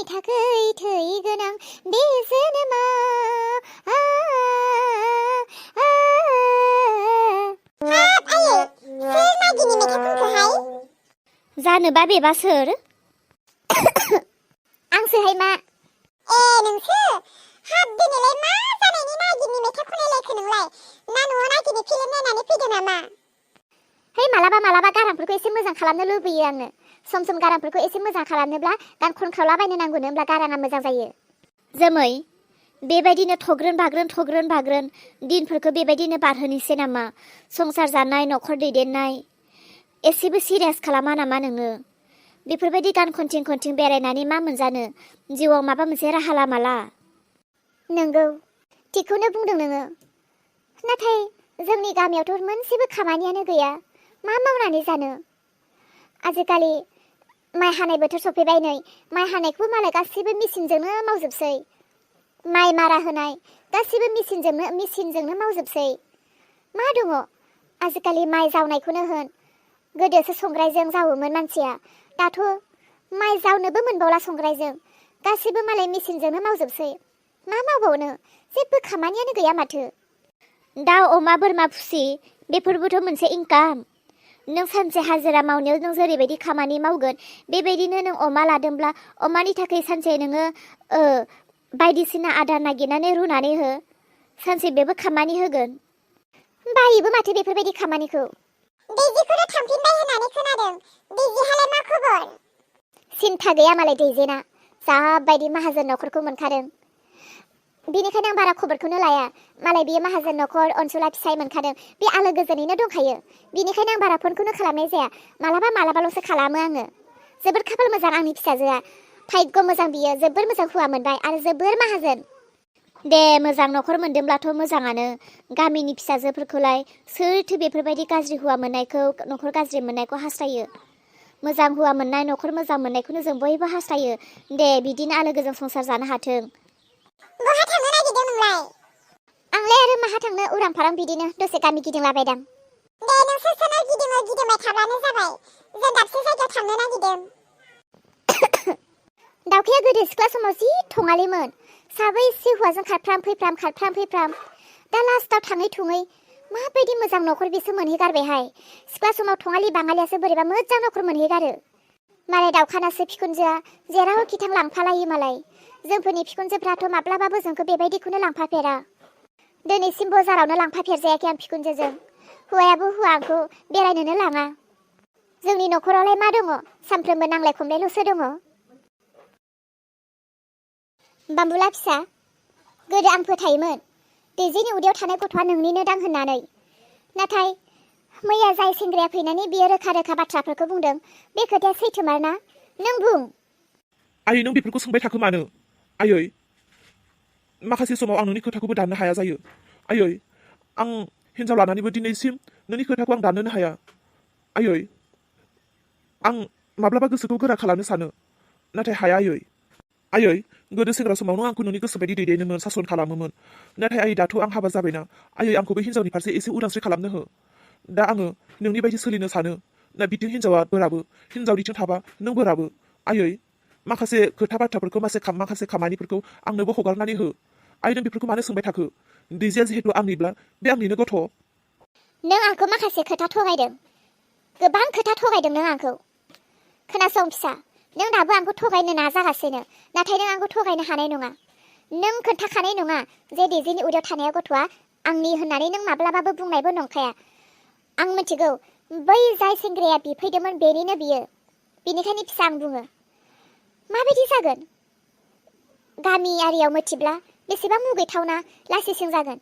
थाखै थै गोनां बे जोनोमा हाब आयै सोर मागिनि मेथाइ खनखोहाय? जानोबा बेबा सोर? आंसोहाय मा? ए नोंसो? हाब दिनैलाय मा जानायनि मागिनि मेथाइ खनलायलायखो नोंलाय? ना न'आव नागिरनो फिल्म नायनानै फैदों नामा? है मालाबा गारांफोरखौ एसे मोजां खालामनो लुबैयो आङो। सम सम गारांफोरखौ एसे मोजां खालामनोब्ला गान खनखावलाबायनो नांगौनो, होमब्ला गाराङा मोजां जायो। जोमै बेबायदिनो थग्रोन बाग्रोन दिनफोरखौ बेबायदिनो बारहोनोसै नामा? संसार जानाय, न'खर दैदेननाय एसेबो सिरियास खालामा नामा नोङो? बेफोरबायदि गान खनथिं बेरायनानै मा मोनजानो? जिउआव माबा मोनसे राहा लामा ला। नोंगौ, थिगखौनो बुंदों नोङो। नाथाय जोंनि गामियावथ' मोनसेबो खामानियानो गैया। मा मावनानै जानो? आजिखालि माइ हानाय बोथोर सफैबाय नै। माइ हानायखौबो मालाय गासिबो मेचिनजोंनो मावजोबसै। माइ मारा होनाय गासिबो मेचिनजोंनो मावजोबसै। मा दङ? आजिखालि माइ जावनायखौनो होन, गोदोसो संग्रायजों जावोमोन मानसिया। दाथ' माइ जावनोबो मोनबावला संग्रायजों। गासिबो मालाय मेचिनजोंनो मावजोबसै। मा मावबावनो? जेबो खामानियानो गैया माथो। दाउ, अमा, बोरमा फिसि, बेफोरबोथ' मोनसे इनकाम। नों सानसे हाजिरा मावनायाव नों जेरैबायदि खामानि मावगोन, बेबायदिनो नों अमा लादोंब्ला अमानि थाखाय सानसे नोङो बायदिसिना आदार नागिरनानै रुनानै हो। सानसे बेबो खामानि होगोन। बायोबो माथो बेफोरबायदि खामानिखौ। दैजिखौनो थांफिनबाय होननानै खोनादों। दैजिहालाय मा खबर? सिन्था गैया मालाय दैजेना। जाबायदि माहाजोन न'खरखौ मोनखादों। बेनिखायनो आं बारा खबरखौनो लाया। मालाय बियो माहाजोन न'खर, अनसुला फिसाय मोनखादों। बे आलो गोजोनैनो दंखायो। बेनिखायनो आं बारा फनखौनो खालामनाय जाया। मालाबाल'सो खालामो आङो। जोबोर खाफाल मोजां आंनि फिसाजोआ। भाग्य मोजां बियो, जोबोर मोजां हौवा मोनबाय आरो जोबोर माहाजोन। दे, मोजां न'खर मोनदोंब्लाथ' मोजाङानो। गामिनि फिसाजोफोरखौलाय सोरथो बेफोरबायदि गाज्रि हौवा मोननायखौ, न'खर गाज्रि मोननायखौ हास्थायो? मोजां हौवा मोननाय, न'खर मोजां मोननायखौनो जों बयबो हास्थायो। दे, बिदिनो आलो गोजोन संसार जानो हाथों। बहा थांनो नागिरदों नोंलाय? आंलाय आरो माहा थांनो, उरां फारां बिदिनो दसे गामि गिदिंलाबायदां। दे, नोंसोर सोरनाव गिदिंबाय थाब्लानो जाबाय। जों दाबसे जायगायाव थांनो नागिरदों। दाउखाया गोदो सिख्ला समाव जि थङालिमोन। साबैसे हौवाजों खारफ्राम फैफ्राम। दा लास्टाव थाङै थुङै माबायदि मोजां न'खर बेसो मोनहैगारबायहाय। सिख्ला समाव थङालि बाङालियासो बोरैबा मोजां न'खर मोनहैगारो। मालाय दाउखानासो फिखुनजोआ जेरावखि थां लांफालायो मालाय। जोंफोरनि फिखुनजोफ्राथ' माब्लाबाबो जोंखौ बेबायदिखौनो लांफाफेरा। दिनैसिम बाजारावनो लांफाफेरजायाखै आं फिखुनजोजों। हौवायाबो हौवा आंखौ बेरायनोनो लाङा। जोंनि न'खरावलाय मा दङ? सानफ्रोमबो नांलाय खमलायल'सो दङ। बाम्बुला फिसा, गोदो आं फोथायोमोन दैजिनि उदैयाव थानाय गथ'आ नोंनिनो दां होननानै। नाथाय मैया जाय सेंग्राया फैनानै बियो रोखा बाथ्राफोरखौ बुंदों, बे खोथाया सैथोमार ना? नों बुं। आयै, नों बेफोरखौ सोंबाय थाखो मानो? आयै, माखासे समाव आं नोंनि खोथाखौबो दाननो हाया जायो। आयै, आं हिन्जाव लानानैबो दिनैसिम नोंनि खोथाखौ आं दाननोनो हाया। आयै, आं माब्लाबा गोसोखौ गोरा खालामनो सानो, नाथाय हाया आयै। आयै, गोदो सेंग्रा समावनो आंखौ नोंनि गोसो बायदि दैदेनोमोन, सासन खालामोमोन। नाथाय आयै, दाथ' आं हाबा जाबायना। आयै, आंखौबो हिन्जावनि फारसे एसे उदांस्रि खालामनो हो। दा आङो नोंनि बायदि सोलिनो सानो। ना बिथिं हिन्जावा बोराबो, हिन्जावनिथिं थाबा नों बोराबो। आयै, माखासे खोथा बाथ्राफोरखौ, माखासे खामानिफोरखौ आंनोबो हगारनानै हो। आयै, नों बेफोरखौ मानो सोंबाय थाखो? दैजिया जिहेतु आंनिब्ला बे आंनिनो गथ'। नों आंखौ माखासे खोथा थगायदों। गोबां खोथा थगायदों नों आंखौ। खोनासं फिसा, नों दाबो आंखौ थगायनो नाजागासिनो। नाथाय नों आंखौ थगायनो हानाय नङा। नों खोन्थाखानाय नङा जे दैजिनि उदैयाव थानाय गथ'आ आंनि होननानै नों माब्लाबाबो बुंनायबो नंखाया। आं मिथिगौ बै जाय सेंग्राया बिफैदोंमोन बेनिनो बियो। बेनिखायनो फिसा आं बुङो, माबायदि जागोन? गामियारियाव मिथिब्ला बेसेबां मुगैथावना, लासिंसिं जागोन।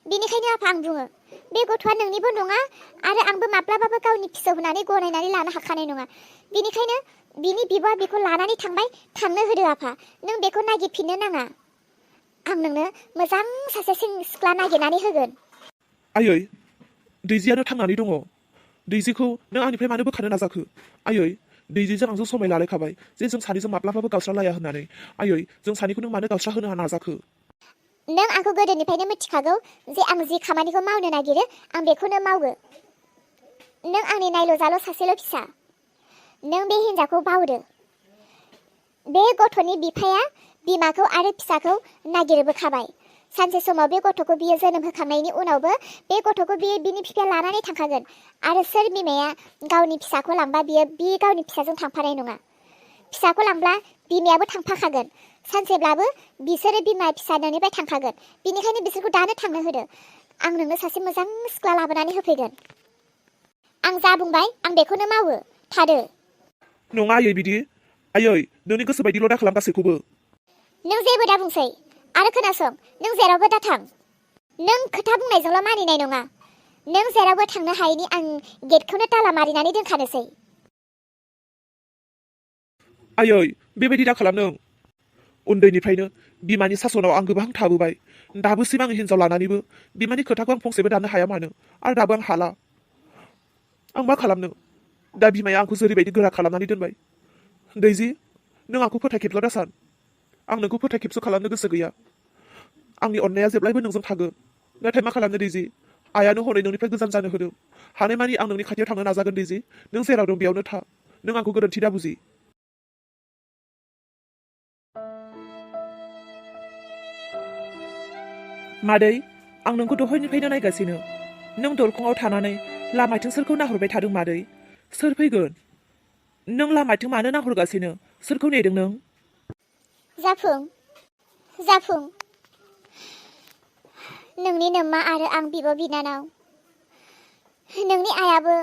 बेनिखायनो आफा आं बुङो, बे गथ'आ नोंनिबो नङा आरो आंबो माब्लाबाबो गावनि फिसौ होननानै गनायनानै लानो हाखानाय नङा। बेनिखायनो बिनि बिब'आ बेखौ लानानै थांबाय, थांनो होदो आफा। नों बेखौ नागिरफिननो नाङा। आं नोंनो मोजां सासे सिख्ला नागिरनानै होगोन। आयै, दैजियानो थांनानै दङ। दैजिखौ नों आंनिफ्राय मानो बोखारनो नाजाखो? आयै, दैजिजों आंजों समाय लालायखाबाय जे जों सानैजों माब्लाबाबो गावस्रालाया होननानै। आयै, जों सानैखौ नों मानो गावस्रा होनो नाजाखो? नों आंखौ गोदोनिफ्रायनो मिथिखागौ जे आं जि खामानिखौ मावनो नागिरो आं बेखौनो मावो। नों आंनि नायल' जाल' सासेल' फिसा। नों बे हिन्जावखौ बावदो। बे गथ'नि बिफाया बिमाखौ आरो फिसाखौ नागिरबोखाबाय। सानसे समाव बे गथ'खौ बियो जोनोम होखांनायनि उनावबो बे गथ'खौ बिनि बिफाया लानानै थांखागोन आरो सोर बिमाया गावनि फिसाखौ लांबा बि गावनि फिसाजों थांफानाय नङा। फिसाखौ लांब्ला बिमायाबो थांफाखागोन। सानसेब्लाबो बिसोरो बिमा फिसा न'निफ्राय थांखागोन। बिनिखायनो बिसोरखौ दानो थांनो होदो। आं नोंनो सासे मोजां सिख्ला लाबोनानै होफैगोन। आं जा बुंबाय आं बेखौनो मावो। थादो। नङा आयै बिदि। आयै नोंनि गोसो बायदिल' दा खालाम गासैखौबो। नों जेबो दा बुंसै आरो खोनासं, नों जेरावबो दा थां। नों खोथा बुंनायजोंल' मानिनाय नङा। नों जेरावबो थांनो हायैनि आं गेटखौनो ताला मारिनानै दोनखानोसै। आयै बेबायदि दा खालाम नों। उन्दैनिफ्रायनो बिमानि सासनाव आं गोबां थाबोबाय। दाबोसिम आं हिनजाव लानानैबो बिमानि खोथाखौ आं फंसेबो दाननो हाया मानो, आरो दाबो आं हाला। आं मा खालामनो? दा बिमाया आंखौ जेरैबायदि गोरा खालामनानै दोनबाय। दैजि, नों आंखौ फोथायखेबल' दा सान। आं नोंखौ फोथायखेबस' खालामनो गोसो गैया। आंनि अननाया जेब्लायबो नोंजों थागोन। नाथाय मा खालामनो दैजि? आइयानो हनै नोंनिफ्राय गोजान जानो होदों। हानायमानि आं नोंनि खाथियाव थांनो नाजागोन दैजि। नों जेराव दं बेयावनो था। नों आंखौ गोरोन्थि दा बुजि। मादै, आं नोंखौ दहायनिफ्रायनो नायगासिनो। नों दरखंआव थानानै लामाथिं सोरखौ नाहरबाय थादों मादै? सोर फैगोन? नों लामाथिं मानो नाहरगासिनो? सोरखौ नेदों नों? जाफुं। नोंनि नोम्मा आरो आं बिब' बिनानाव। नोंनि आइयाबो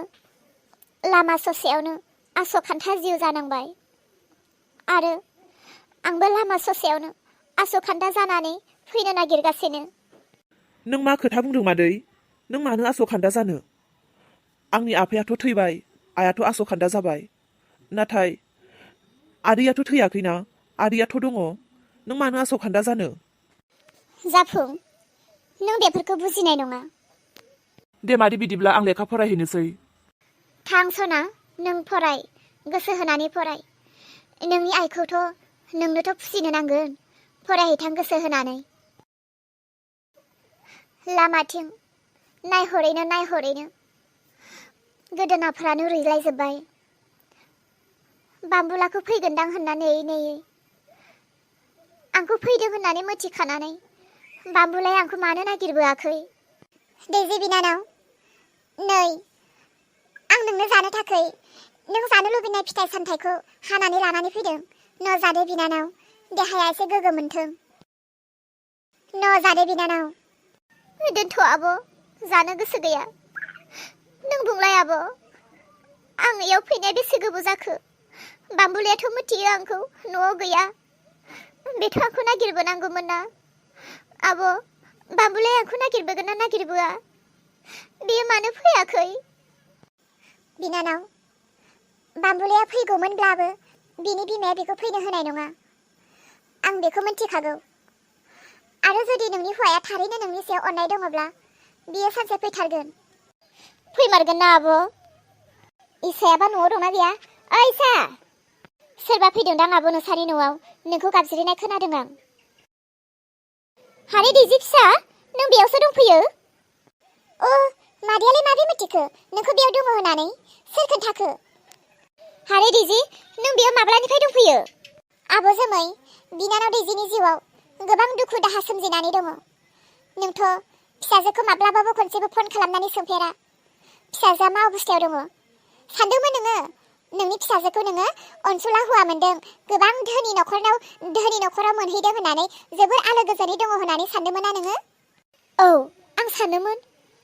लामा ससेयावनो आस'खान्था जिउ जानांबाय आरो आंबो लामा ससेयावनो आस'खान्था जानानै फैनो नागिरगासिनो। नों मा खोथा बुंदों मादै? नों मानो आस'खान्दा जानो? आंनि आफायाथ' थैबाय, आइयाथ' आस'खान्दा जाबाय। नाथाय आदैयाथ' थैयाखैना, आदैयाथ' दङ। नों मानो आस'खान्दा जानो? जाफुं, नों बेफोरखौ बुजिनाय नङा। दे मादै बिदिब्ला आं लेखा फरायहैनोसै। थां सना, नों फराय, गोसो होनानै फराय। नोंनि आइखौथ' नोंनोथ' फुजिनो नांगोन। फरायहैथां गोसो होनानै। लामाथिं नायहरैनो गोदोनाफ्रानो रुइलायजोब्बाय। बाम्बुलाखौ फैगोनदां होनना नेयै आंखौ फैदों होननानै मिथिखानानै बाम्बुलाया आंखौ मानो नागिरबोआखै? दैजि बिनानाव, नै आं नोंनो जानो थाखाय नों जानो लुबैनाय फिथाइ सामथाइखौ हानानै लानानै फैदों। न' जादो बिनानाव, देहाया एसे गोग्गो मोनथों। न' जादो बिनानाव। दोनथ' आब', जानो गोसो गैया। नों बुंलाय आब', आं इयाव फैनाया बेसे गोबाव जाखो? बाम्बुलायाथ' मिथियो आंखौ न'आव गैया। बेथ' आंखौ नागिरबोनांगौमोन ना? आब', बाम्बुलाया आंखौ नागिरबोगोन ना नागिरबोआ? बेयो मानो फैयाखै? बिनानाव, बाम्बुलाया फैगौमोनब्लाबो बिनि बिमाया बेखौ फैनो होनाय नङा। आं बेखौ मिन्थिखागौ। आरो जुदि नोंनि हौवाया थारैनो नोंनि सायाव अननाय दङब्ला बियो सानसे फैथारगोन। फैमारगोन ना आब'? इसायाबा न'आव दंना गैया? ओइ इसा! सोरबा फैदोंदां आब' नोंसानि न'आव। नोंखौ गाबज्रिनाय खोनादों आं। हारे दैजि फिसा, नों बेयावसो दंफैयो? मादैयालाय माबोरै मिथिखो नोंखौ बेयाव दङ होननानै? सोर खोन्थाखो? हारे दैजि, नों बेयाव माब्लानिफ्राय दंफैयो? आब' जोमै, बिनानाव दैजिनि जिउआव गोबां दुखु दाहा सोमजिनानै दङ। नोंथ' फिसाजोखौ माब्लाबाबो खनसेबो फन खालामनानै सोंफेरा। फिसाजोआ मा अबस्थायाव दङ? सानदोंमोन नोङो नोंनि फिसाजोखौ नोङो अनसुला हौवा मोनदों, गोबां धोनि न'खराव मोनहैदों होननानै जोबोर आलो गोजोनै दङ होननानै सानदोंमोन ना नोङो? औ, आं सानोमोन।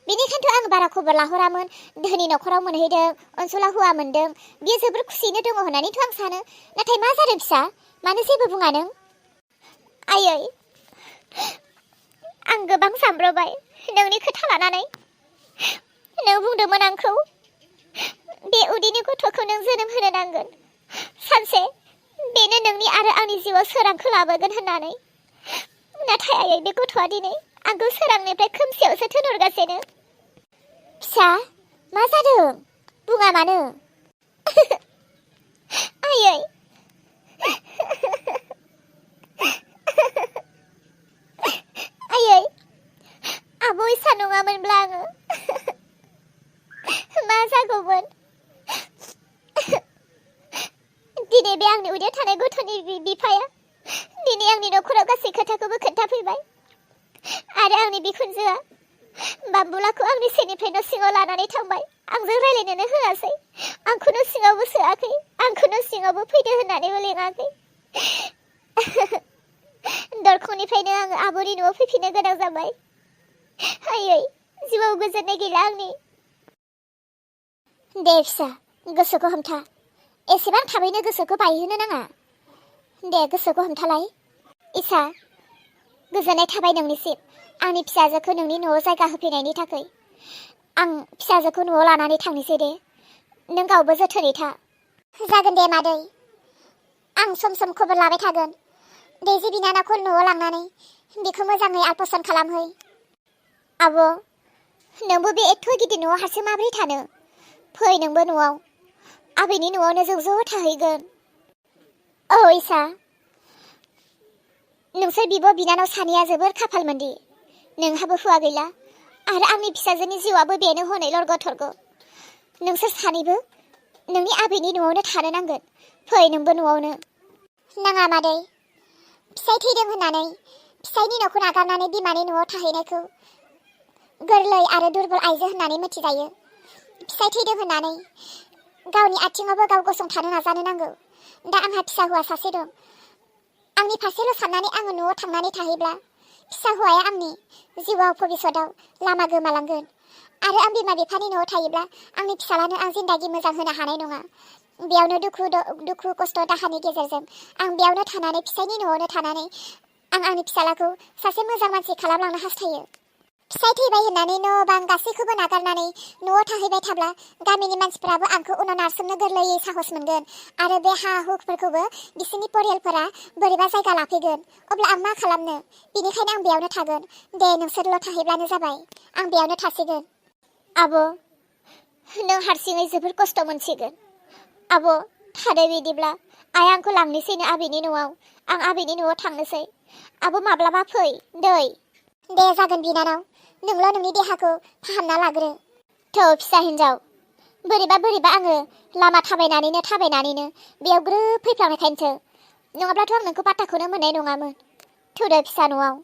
बेनिखायनोथ' आं बारा खबर लाहरामोन। धोनि न'खराव मोनहैदों, अनसुला हौवा मोनदों, बियो जोबोर खुसियैनो दङ होननानैथ' आं सानो। नाथाय मा जादों फिसा? मानो जेबो बुङा नों? आयै, आं गोबां सानब्रबाय नोंनि खोथा लानानै। नों बुंदोंमोन आंखौ बे उदैनि गथ'खौ नों जोनोम होनो नांगोन। सानसे बेनो नोंनि आरो आंनि जिउआव सोरांखौ लाबोगोन होननानै। नाथाय आयै, बे गथ'आ दिनै आंखौ सोरांनिफ्राय खोमसियावसो थिनहरगासिनो। फिसा, मा जादों? बुङा मानो? आयै, आयै, आब' इसा नङामोनब्ला आङो मा जागौमोन? दिनै बे आंनि उदैयाव थानाय गथ'नि आंनि बिफाया दिनै आंनि न'खराव गासै खोथाखौबो खोन्थाफैबाय आरो आंनि बिखुनजोआ बाम्बुलाखौ आंनि सेनिफ्राय न' सिङाव लानानै थांबाय आंजों रायलायनोनो होआसै आंखौ न' सिङावबो सोआखै आंखौ न' सिङावबो फैदो होननानैबो लेङाखै दरखंनिफ्रायनो आङो आब'नि न'आव फैफिननो गोनां जाबाय आयै जिउआव गोजोननाय गैला आंनि दे फिसा गोसोखौ हमथा एसेबां थाबैनो गोसोखौ बायहोनो नाङा दे गोसोखौ हमथालाय इसा गोजोननाय थाबाय नोंनिसिम आंनि फिसाजोखौ नोंनि न'आव जायगा होफैनायनि थाखाय आं फिसाजोखौ न'आव लानानै थांनोसै दे नों गावबो जोथोनै था जागोन दे मादै आं सम सम खबर लाबाय थागोन दैजि बिनानावखौ न'आव लांनानै बिखौ मोजाङै आलपसन खालामहै आब' नोंबो बे एथ' गिदिर न'आव हारसिं माबोरै थानो फै नोंबो न'आव आबैनि न'आवनो जों ज' थाहैगोन औ इसा नोंसोर बिब' बिनानाव सानैया जोबोर खाफालमोनदि नोंहाबो हुवा गैला आरो आंनि फिसाजोनि जिउआबो बेनो हनै लरग' थरग' नोंसोर सानैबो नोंनि आबैनि न'आवनो थानो नांगोन फै नोंबो न'आवनो नाङा मादै फिसाय थैदों होननानै फिसायनि न'खौ नागारनानै बिमानि न'आव थाहैनायखौ गोरलै आरो दुरबल आइजो होननानै मिथिजायो फिसाय थैदों होननानै गावनि आथिङावबो गाव गसंथानो नाजानो नांगौ दा आंहा फिसा हौवा सासे दं आंनि फारसेल' साननानै आङो न'आव थांनानै थाहैब्ला फिसा हौवाया आंनि जिउआव भबिसतआव लामा गोमालांगोन आरो आं बिमा बिफानि न'आव थायोब्ला आंनि फिसालानो आं जिन्दागि मोजां होनो हानाय नङा बेयावनो दुखु खस्थ' दाहानि गेजेरजों आं बेयावनो थानानै फिसायनि न'आवनो थानानै आं आंनि फिसालाखौ सासे मोजां मानसि खालामलांनो हास्थायो फिसाय थैबाय होननानै न' बां गासैखौबो नागारनानै न'आव थाहैबाय थाब्ला गामिनि मानसिफोराबो आंखौ उनाव नारसोमनो गोरलैयै साहस मोनगोन आरो बे हा हुफोरखौबो बिसोरनि परियालफोरा बोरैबा जायगा लाफैगोन अब्ला आं मा खालामनो बेनिखायनो आं बेयावनो थागोन दे नोंसोरल' थाहैब्लानो जाबाय आं बेयावनो थासिगोन आब' नों हारसिङै जोबोर खस्थ' मोनसिगोन आब' थादो बिदिब्ला आइ आंखौ लांनोसैनो आबैनि न'आव आं आबैनि न'आव थांनोसै आब' माब्लाबा फै दै दे जागोन बिनानाव नोंल' नोंनि देहाखौ फाहामना लाग्रो थौ फिसा हिन्जाव बोरैबा आङो लामा थाबायनानैनो बेयाव ग्रोब फैफ्लांनायखायनोसो नङाब्लाथ' आं नोंखौ पात्ताखौनो मोननाय नङामोन थौदो फिसा न'आव